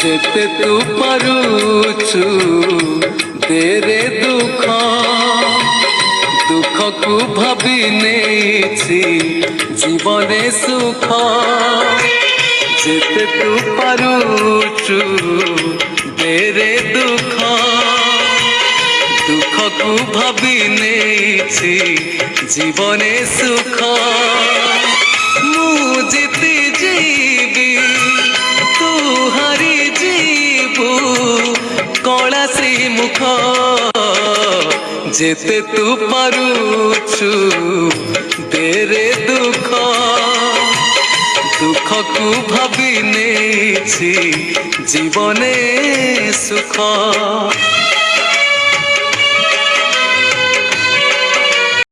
যেতে তু পারুছু তেরে দুঃখ দুঃখকু ভাবি নেইছি জীবনে সুখ যেতে তু পারুছু তেরে দুঃখ দুঃখকু ভাবি নেইছি জীবনে সুখ মু জিতি যাইবি তু হারি যাইবু কলা শ্রীমুখ যেতে তু পারুছু তেরে দুঃখ দুঃখকু ভাবি নেইছি জীবনে সুখ।